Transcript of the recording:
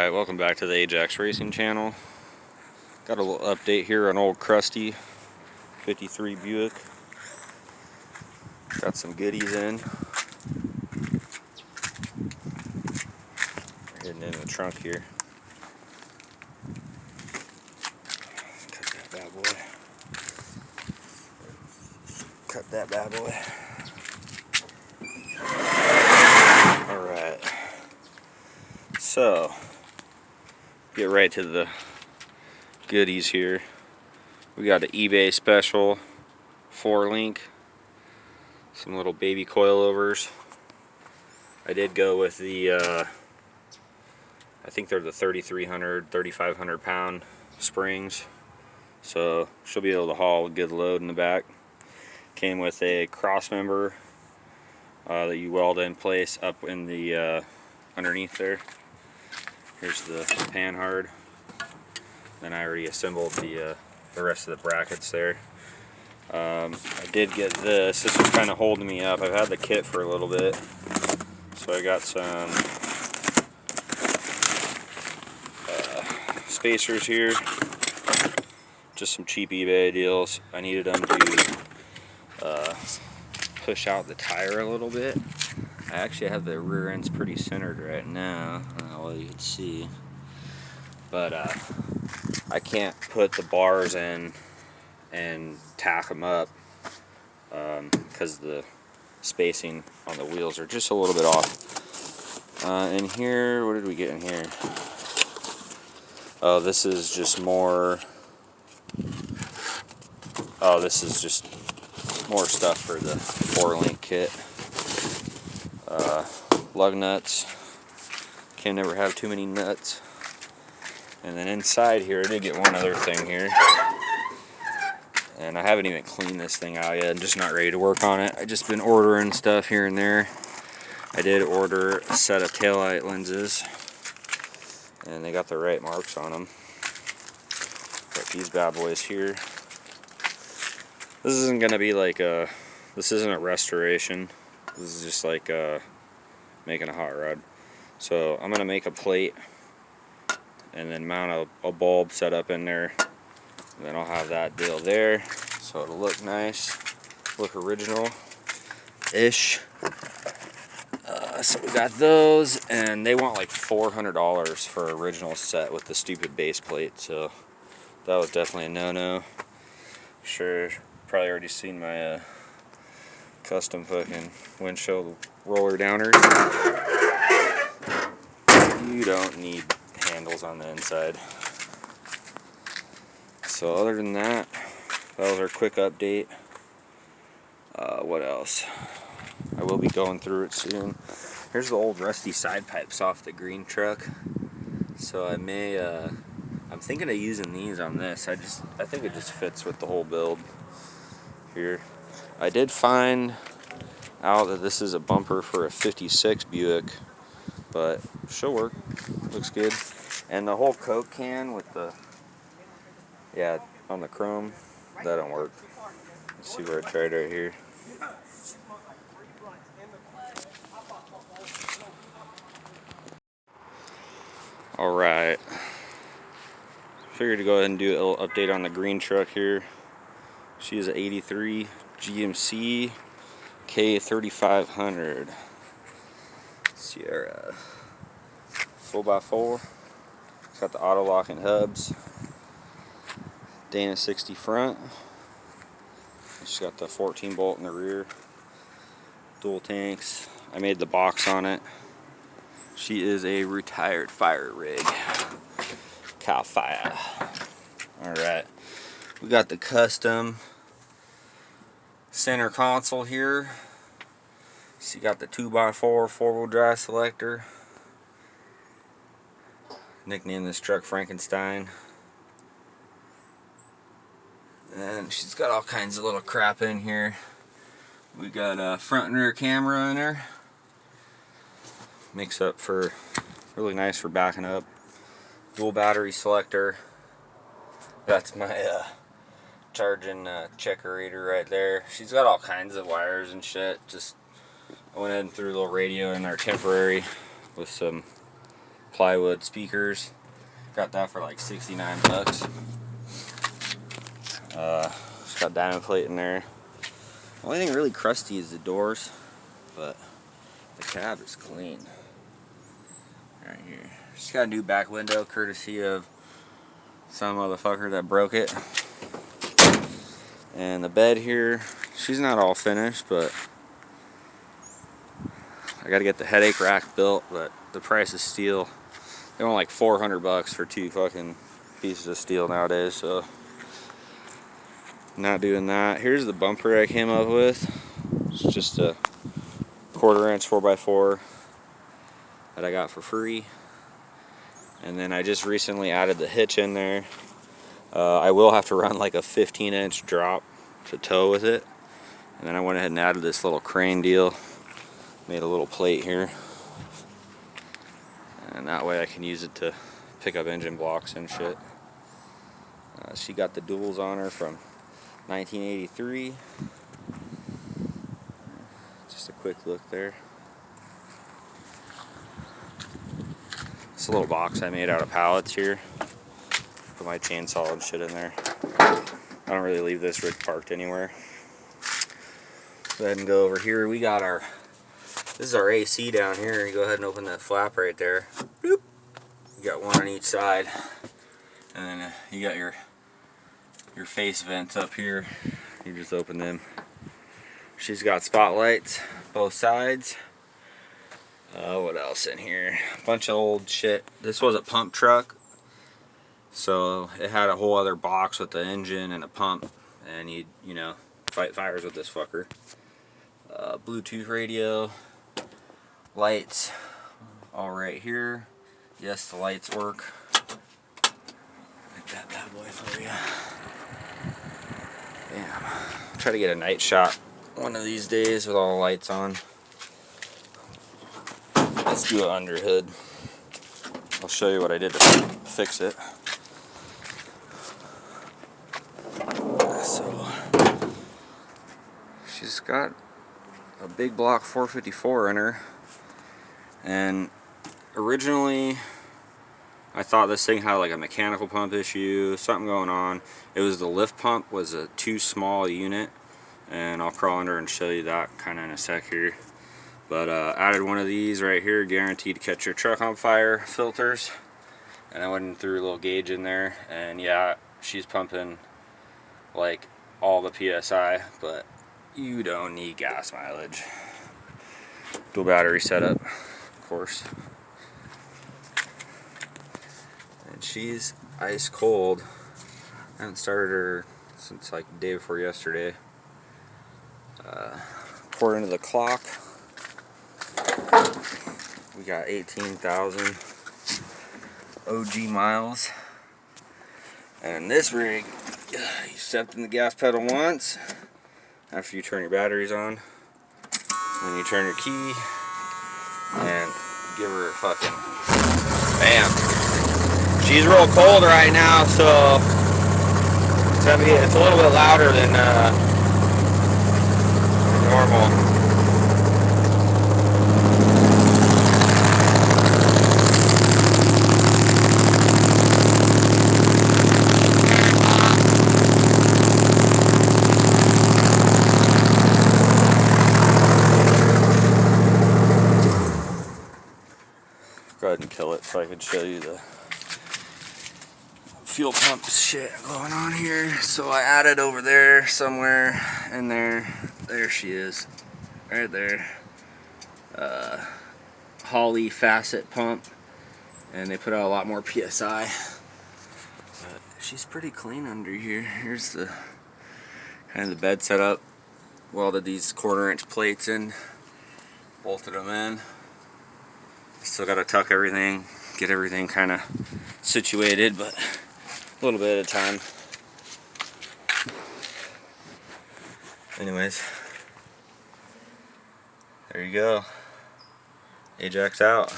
Alright, welcome back to the Ajax Racing channel. Got a little update here on old Crusty 53 Buick. Got some goodies in. We're getting in the trunk here. Cut that bad boy. Cut that bad boy. Alright. So, get right to the goodies here. We got an eBay special 4-link, some little baby coilovers. I did go with the I think they're the 3,500 pound springs, so she'll be able to haul a good load in the back. Came with a cross member that you weld in place up in the underneath there. Here's the panhard. Then I already assembled the rest of the brackets there. I did get this. This was kind of holding me up. I've had the kit for a little bit, so I got some spacers here. Just some cheap eBay deals. I needed them to push out the tire a little bit. I actually have the rear ends pretty centered right now. I don't know what you can see, but I can't put the bars in and tack them up because the spacing on the wheels are just a little bit off. In here, what did we get in here? Oh, this is just more. Oh, this is just more stuff for the 4-link kit. Lug nuts. Can never have too many nuts. And then inside here, I did get one other thing here. And I haven't even cleaned this thing out yet. I'm just not ready to work on it. I've just been ordering stuff here and there. I did order a set of taillight lenses, and they got the right marks on them. Got these bad boys here. This isn't gonna be like a, this isn't a restoration. This is just like making a hot rod. So I'm gonna make a plate and then mount a bulb set up in there. And then I'll have that deal there, so it'll look nice, look original-ish. So we got those, and they want like $400 for original set with the stupid base plate. So that was definitely a no-no. Sure, probably already seen my custom fucking windshield roller downers. You don't need handles on the inside. So other than that, that was our quick update. What else? I will be going through it soon. Here's the old rusty side pipes off the green truck. So I may, I'm thinking of using these on this. I think it just fits with the whole build here. I did find out that this is a bumper for a 56 Buick, but she'll work. Looks good. And the whole Coke can with the, yeah, on the chrome, that don't work. Let's see where I tried right here. Alright. Figured to go ahead and do a little update on the green truck here. She is an 83 GMC k3500 Sierra 4x4. It's got the auto locking hubs, Dana 60 front. She's got the 14 bolt in the rear, dual tanks. I made the box on it. She is a retired fire rig, Cal Fire. Alright, we got the custom center console here. She got the 2x4 4-wheel drive selector. Nicknamed this truck Frankenstein. And she's got all kinds of little crap in here. We got a front and rear camera in there. Makes up for, really nice for backing up. Dual battery selector. That's my charging checker reader right there. She's got all kinds of wires and shit. Just I went ahead and threw a little radio in there temporary with some plywood speakers. Got that for like 69 bucks. Just got diamond plate in there. The only thing really crusty is the doors, but the cab is clean. Right here. Just got a new back window, courtesy of some motherfucker that broke it. And the bed here, she's not all finished, but I gotta get the headache rack built, but the price of steel, they want like 400 bucks for 2 fucking pieces of steel nowadays, so not doing that. Here's the bumper I came up with. It's just a 1/4 inch 4x4 that I got for free. And then I just recently added the hitch in there. I will have to run like a 15-inch drop to tow with it. And then I went ahead and added this little crane deal. Made a little plate here. And that way I can use it to pick up engine blocks and shit. She got the duals on her from 1983. Just a quick look there. It's a little box I made out of pallets here. Put my chainsaw and shit in there. I don't really leave this rig parked anywhere. Go ahead and go over here. We got our, this is our AC down here. You go ahead and open that flap right there. Boop. You got one on each side. And then you got your face vents up here. You just open them. She's got spotlights both sides. What else in here? A bunch of old shit. This was a pump truck, so it had a whole other box with the engine and a pump, and you know, fight fires with this fucker. Bluetooth radio, lights, all right here. Yes, the lights work. Make that bad boy for you. Damn. Try to get a night shot one of these days with all the lights on. Let's do an under hood. I'll show you what I did to fix it. So she's got a big block 454 in her, and originally I thought this thing had like a mechanical pump issue, something going on. It was the lift pump was a too small unit, and I'll crawl under and show you that kind of in a sec here. But added one of these right here, guaranteed to catch your truck on fire filters. And I went and threw a little gauge in there, and yeah, she's pumping like all the PSI, but you don't need gas mileage. Dual battery setup, of course. And she's ice cold. I haven't started her since like the day before yesterday. According to the clock, we got 18,000 OG miles. And this rig, you step in the gas pedal once after you turn your batteries on, then you turn your key and give her a fucking bam. She's real cold right now, so it's a little bit louder than normal. Go ahead and kill it so I can show you the fuel pump shit going on here. So I added over there somewhere in there. There she is, right there. Holley facet pump, and they put out a lot more PSI. But she's pretty clean under here. Here's the kind of the bed setup. Welded these 1/4 inch plates in, bolted them in. Still got to tuck everything, get everything kind of situated, but a little bit at a time. Anyways, there you go. Ajax out.